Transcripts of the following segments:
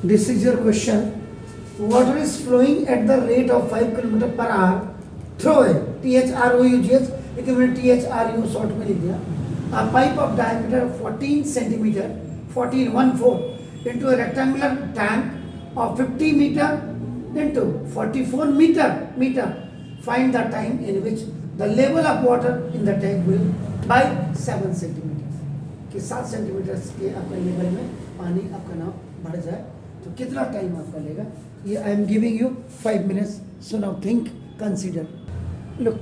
This is your question. Water is flowing at the rate of 5 km per hour through a THROUGH equivalent THRU short में लिख दिया. A pipe of diameter 14 centimeter 14 into a rectangular tank of 50 meter into 44 meter. Find the time in which the level of water in the tank will by 7 centimeters. कि 7 centimetre के आपका level में पानी आपका ना बढ़ जाए तो कितना टाइम आपका लेगा. ये I am giving you 5 minutes. So now think, consider, look.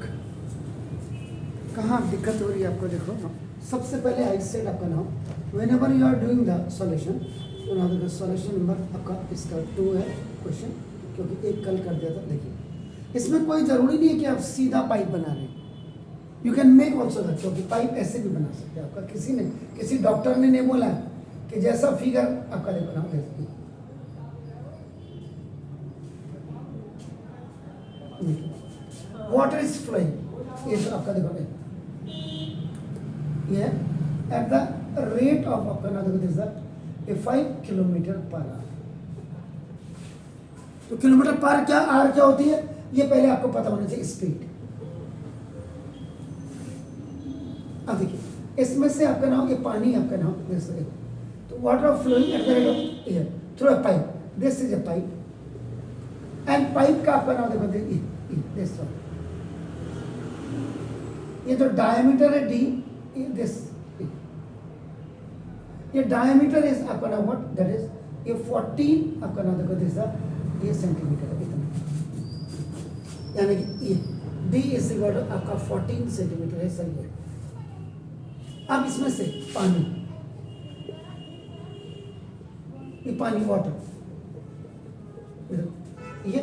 कहाँ दिक्कत हो रही है आपको, देखो. सबसे पहले आई सेड आपका नाम whenever you are doing the solution, तो नाउ देखो सॉल्यूशन नंबर आपका इसका 2 है क्वेश्चन, क्योंकि एक कल कर दिया था. देखिए इसमें कोई ज़रूरी नहीं है कि आप सीधा पाइप बना रहे हैं. You can make also that, क्योंकि पाइप ऐसे भी बना सकते हैं. आपका किसी डॉक्टर ने नहीं बोला कि जैसा फिगर आपका देखो ना, वाटर इज फ्लोइंग, ये तो आपका देखो ये एट द रेट ऑफ आपका ना देखो दिस 5 किलोमीटर पर आवर. तो किलोमीटर पर क्या आर क्या होती है ये पहले आपको पता होना चाहिए. स्पीड. अब देखिए इसमें से आपका नाम ये पानी आपका नाम देखो, तो water flowing at the rate of air through a pipe. This is a pipe and pipe का आपका नाम देखो दिस वन. ये जो डायमीटर है डी, दिस ये डायमीटर इज आपका नाम व्हाट दैट इज ये 14 आपका नाम देखो दिस ये सेंटीमीटर है इतना, यानी कि ये डी इज इक्वल टू आपका 14 सेंटीमीटर है सर. ये अब इसमें से पानी, ये पानी वाटर ये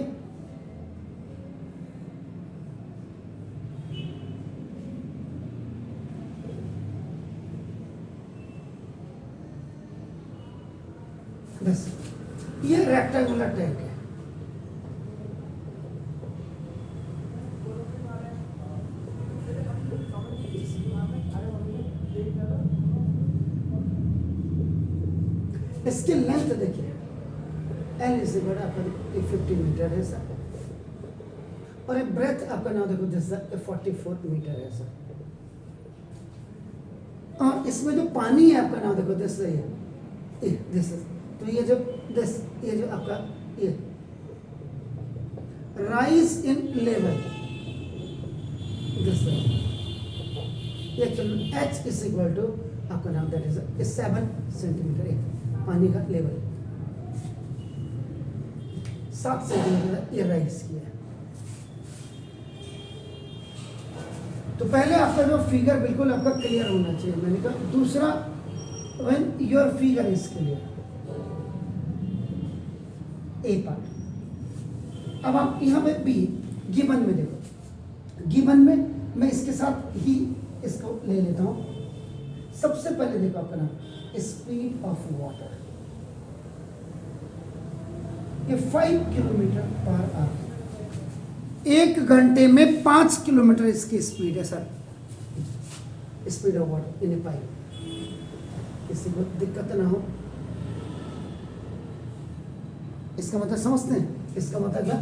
बस ये रेक्टेंगुलर टैंक है. इसकी लेंथ देखिए एल इज इक्वल आपका 50 मीटर है सर, और ब्रेथ आपका नाम देखो जैसा 44 मीटर है सर. और इसमें जो पानी है आपका नाम देखो जैसे दिस तो ये जो आपका ये rise in level this actually H is equal to आपका नाम दैट इज 7 सेंटीमीटर. पानी का लेवल 7 सेंटीमीटर ये राइज किया है. तो पहले आपका जो फिगर बिल्कुल आपका क्लियर होना चाहिए. मैंने कहा दूसरा when your figure is clear, A part. अब आप यहाँ पे बी गिवन में देखो, गिवन में मैं इसके साथ ही इसको ले लेता हूँ. सबसे पहले देखो आपका नाम स्पीड ऑफ वाटर, ये 5 किलोमीटर पर आवर. 1 घंटे में 5 किलोमीटर इसकी स्पीड है sir, speed of water in a pipe. किसी को दिक्कत ना हो, इसका मतलब समझते हैं. इसका मतलब क्या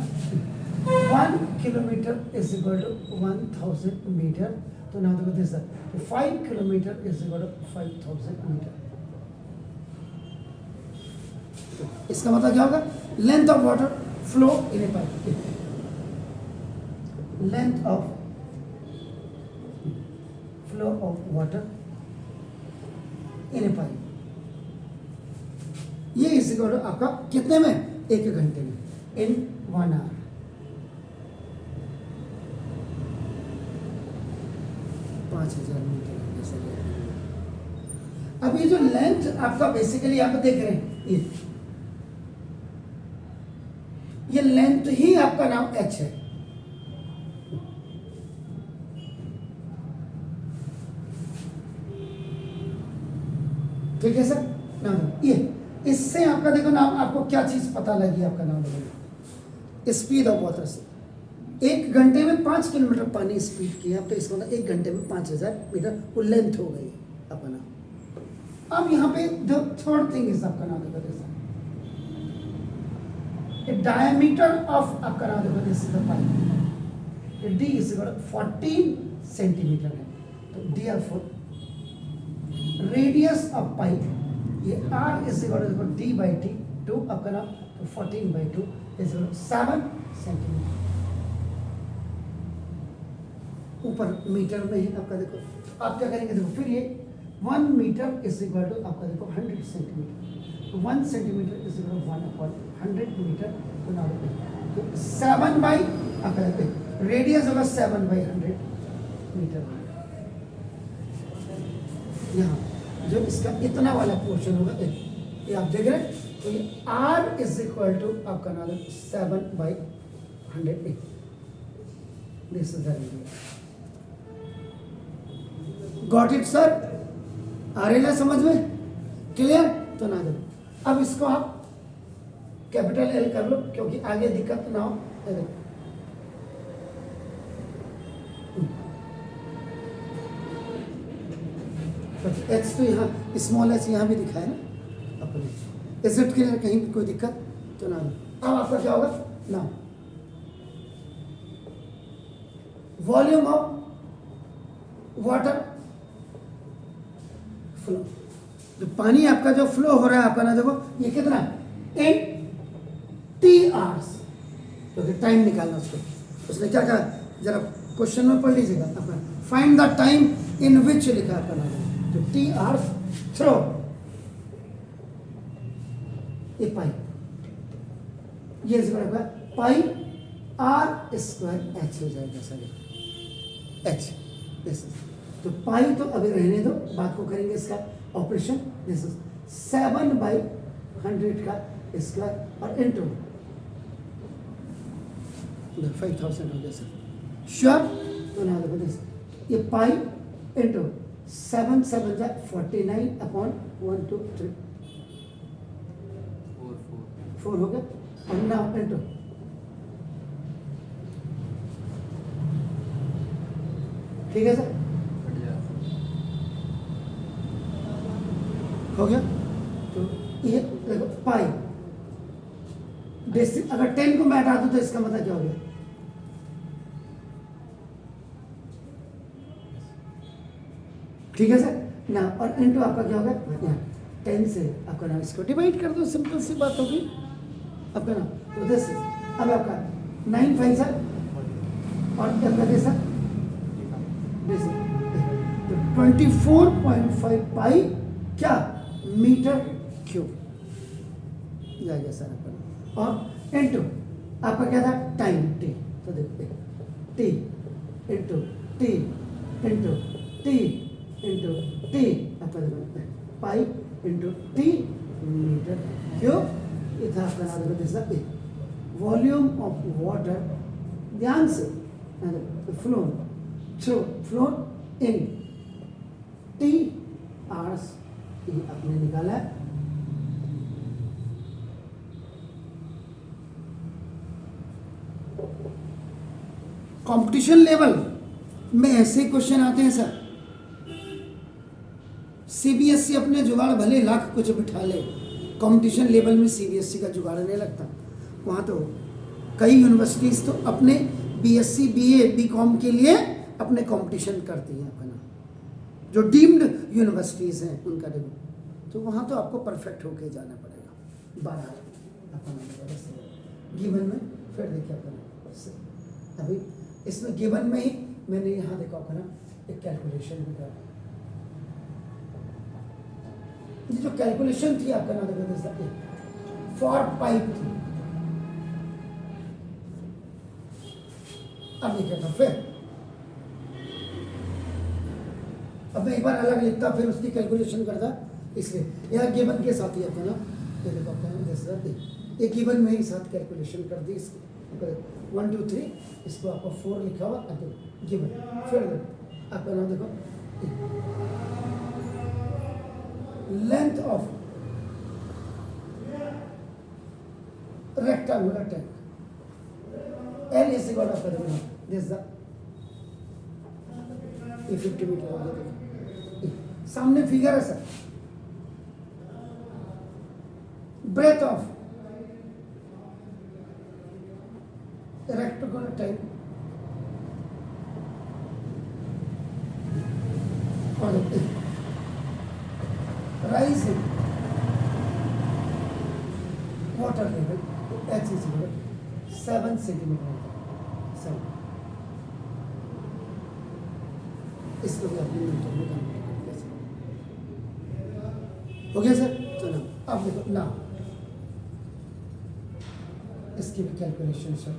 1 kilometre is equal to 1000 metre. तो ना देखो this sir 5 kilometre is equal to 5000 metre. इसका मतलब क्या होगा, length of water flow in a pipe, length of flow of water in a pipe. ये इस आपका कितने में 1 घंटे में इन 1 आवर. मीटर. अब ये जो लेंथ आपका बेसिकली आप देख रहे हैं ये लेंथ ही आपका नाम एच है. ठीक है सर. नाम ये इससे आपका देखो नाम आपको क्या चीज पता लगी, आपका नाम देखो स्पीड ऑफ वाटर से 1 घंटे में 5 किलोमीटर पानी स्पीड किया, तो इसका मतलब 1 घंटे में 5000 मीटर वो लेंथ हो गई अपना. अब यहाँ पे द थर्ड थिंग इज आपका नाम देखो डायमीटर ऑफ आपका नाम देखो this is the pipe, D is equal 14 centimetre है, तो देयरफॉर रेडियस ऑफ पाइप ये R is equal to D by T, two आपका नाम तो 14/2 इज 7 सेंटीमीटर। ऊपर मीटर में है आपका देखो, तो आप क्या करेंगे देखो, फिर ये 1 मीटर इज इक्वल टू आपका देखो 100 सेंटीमीटर, तो 1 centimetre is equal to 1/100 metre, तो ना तो 7 बाई आपका देखो रेडियस होगा 7/100 मीटर। यहाँ जो इसका इतना वाला पोर्शन होगा ये आप देख रहे हैं, तो ये R इज इक्वल टू आपका नाम 7/100 this is the radius. Got it sir? आ रही है समझ में? क्लियर? तो ना दो, अब इसको आप कैपिटल L कर लो क्योंकि आगे दिक्कत ना हो। एच तो यहाँ स्मॉल एच यहाँ भी दिखा है ना अपने, इज इट क्लियर? कहीं भी कोई दिक्कत तो ना दो। अब आपका क्या होगा ना, वॉल्यूम ऑफ वाटर फ्लो, जो पानी आपका जो फ्लो हो रहा है आपका ना देखो ये कितना इन टी आवर्स, क्योंकि टाइम निकालना उसको, उसने क्या कहा जरा क्वेश्चन में पढ़ लीजिएगा अपना, फाइंड द टाइम इन विच लिखा अपना, तो टी आवर्स थ्रो ए पाई, ये पाई आर स्क्वायर एच हो जाएगा सर, एच दिस इज, तो पाई तो अभी रहने दो, बात को करेंगे इसका ऑपरेशन। दिस इज 7/100 का स्क्वायर और इनटू 5000 हो गया सर, श्योर? तो ना देखो दिस, ये पाई इनटू 7 7 जा 49 अपॉन 1 2 3 4 हो गया, और नाउ इनटू ठीक है सर, हो गया। तो ये देखो पाई बेसिक, अगर 10 को मैं हटा दूं तो इसका मतलब क्या हो गया, ठीक है सर ना, और इनटू आपका क्या होगा यहाँ 10 से आपका नाम इसको डिवाइड कर दो, सिंपल सी बात होगी आपका नाम, तो दिस अब आपका 9 5 सर और क्या कहते सर दिस, तो 24.5 पाई क्या मीटर क्यूब जाएगा सर आपका, और इनटू आपका क्या था टाइम टी, तो देखते T into T into T into T आपका देखो pi into T metre cube, ये था आपका नाम देखो दिस, वॉल्यूम ऑफ वाटर, ध्यान से phloem through flown in T hours, ये आपने निकाला है। कंपटीशन लेवल में ऐसे क्वेश्चन आते हैं सर, सीबीएसई अपने जुगाड़ भले लाख कुछ बिठा ले, कंपटीशन लेवल में सीबीएसई का जुगाड़ नहीं लगता। वहाँ तो कई यूनिवर्सिटीज़ तो अपने बीएससी बीए बीकॉम के लिए अपने कंपटीशन करती हैं अपना, जो डीम्ड यूनिवर्सिटीज़ हैं उनका देखो, तो वहाँ तो आपको परफेक्ट होके जाना पड़ेगा। 12 अपना गिवन में, फिर देखिए अपना अभी इसमें गिवन में ही मैंने यहाँ देखो अपना एक कैलकुलेशन भी करा, ये जो कैलकुलेशन थी आपका ना देखो फॉर पाइप थी, अब ये क्या था, फिर अब मैं एक बार अलग लिखता फिर उसकी कैलकुलेशन करता, इसलिए यह गिवन के साथ ही आता ना, ये देखो आपका एक गिवन में ही साथ कैलकुलेशन कर दी इसकी, 1 2 3 इसको आपको 4 लिखा हुआ गिवन, फिर आपका नाम देखो length of rectangular tank L is equal to आपका दिस द 50 मीटर हो गया, सामने फिगर है sir, breadth of rectangular tank or rising water level H is equal to 7 centimeter. 7. इसको भी अपने मीटर में कन्वर्ट कर दिया सर. हो गया सर. चलो अब देखो ना इसकी भी कैलकुलेशन सर.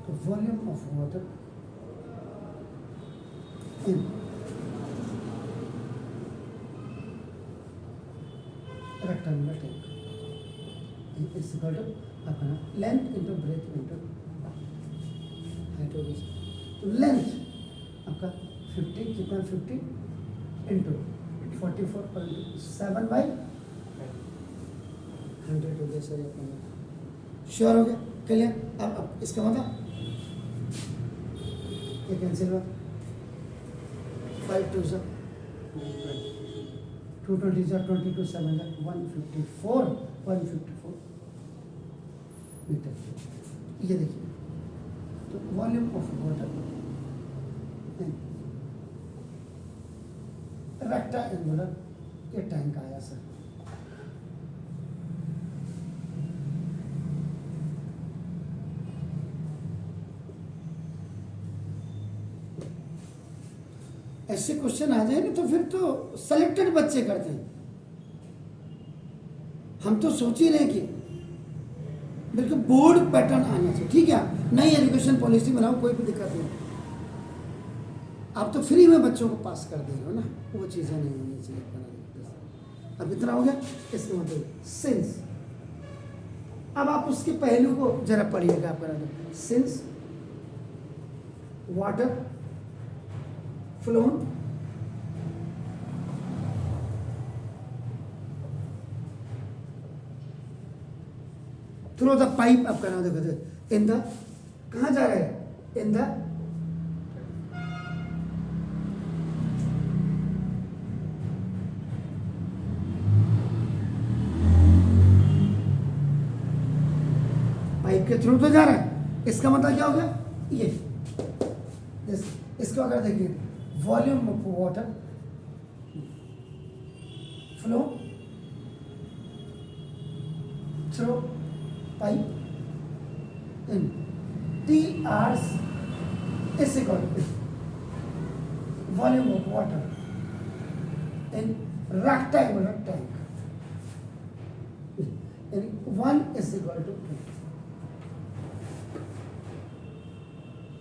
तो volume of water in rectangular tank is equal to अपना length into breadth into height होगी. तो लेंथ आपका 50 कितना 50 इंटू 44.7 बाई 100 हो गया सर. अपना श्योर हो गया. क्लियर. अब इसका मतलब ये कैंसिल हुआ. 5 2 सर 220 22 7 154 मीटर. ये देखिए तो वॉल्यूम ऑफ वाटर रेक्टेंगुलर ये टैंक आया सर. ऐसे क्वेश्चन आ जाए ना तो फिर तो सेलेक्टेड बच्चे करते हैं. हम तो सोच ही रहे कि बिल्कुल बोर्ड पैटर्न आना चाहिए. ठीक है. नई एजुकेशन पॉलिसी बनाओ कोई भी दिक्कत नहीं. आप तो फ्री में बच्चों को पास कर दे रहे हो ना. वो चीज़ें नहीं होनी चाहिए. अब इतना हो गया. इसका मतलब सिंस. अब आप उसके पहलू को जरा पढ़िएगा. आप since water flown through the pipe. आपका नाम देखो in the कहाँ जा रहा है in the पाइप के थ्रू तो जा रहा है. इसका मतलब क्या हो गया ये इसको अगर देखिए volume of water flow through pipe in T hours is equal to volume of water in rectangular tank. 1 is equal to 2.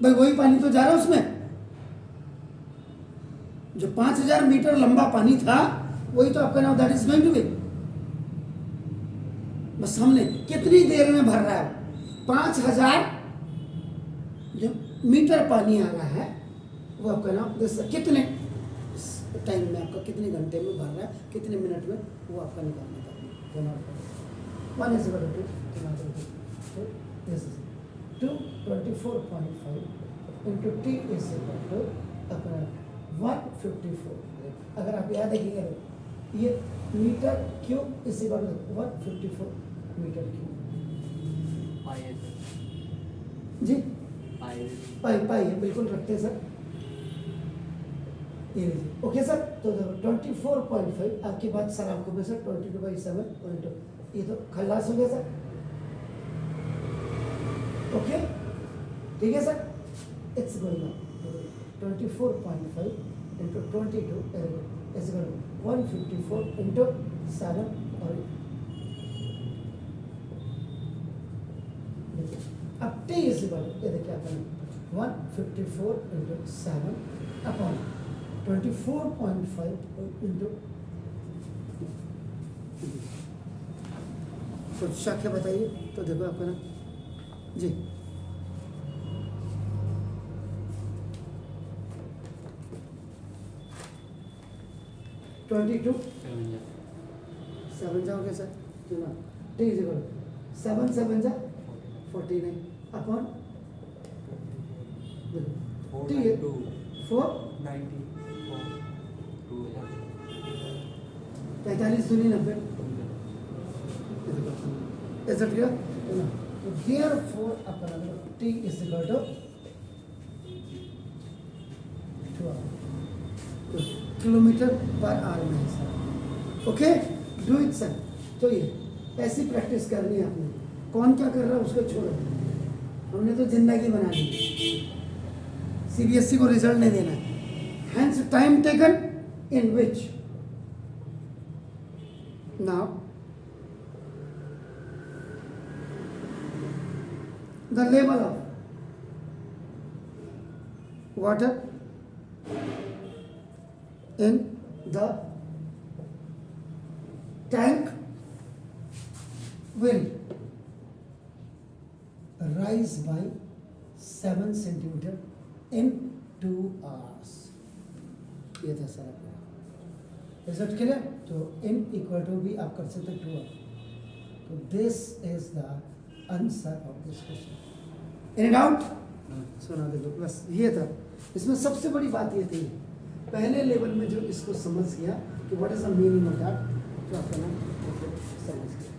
भाई वही पानी तो जा रहा है उसमें. जो 5000 मीटर लंबा पानी था वही तो आपका नाम that is going to be. बस हमने कितनी देर में भर रहा है. 5000 जो मीटर पानी आ रहा है वो आपका नाम कितने टाइम में आपका कितने घंटे में भर रहा है कितने मिनट में वो आपका निकालना था. 1 is equal to 224.5 into t is equal to अपना 154. अगर आप याद रखिएगा ये metre cube is equal to 154 metre cube. जी पाई है बिल्कुल रखते हैं सर. ये लीजिए. Okay sir. तो 24.5 आपकी बात सर आपको मैं सर 22/7 ये तो खल्लास हो गया सर. ओके ठीक है sir. It's going on 24.5 into 22 is equal to 154 into 7 और अब t is equal to ये देखिए आपने 154 into 7 upon 24.5 into कुछ शक है बताइए. तो देखो आपका ना जी 22 7 जाओगे सर. टी इज इक्वल 7 7 जा 49 अपॉन टी 4 45 दूनी 90 Is it clear? No. So therefore upon t is equal to 12 kilometre per hour में है sir. Okay, do it sir. तो ये ऐसी प्रैक्टिस करनी है आपने. कौन क्या कर रहा है उसको छोड़ो, हमने तो जिंदगी बना ली. सीबीएसई को रिजल्ट नहीं देना है. Hence time taken in which now the level of water in the tank will rise by 7 centimeter in 2 hours. ये था सर आपका रिजल्ट क्लियर. तो इन इक्वल टू भी आप कर सकते 2 hours. तो this is the answer of this question. Any doubt? सुना देखो, बस ये था. इसमें सबसे बड़ी बात ये थी, पहले लेवल में जो इसको समझ गया कि what is the meaning of that, जो आपका नाम समझ गया.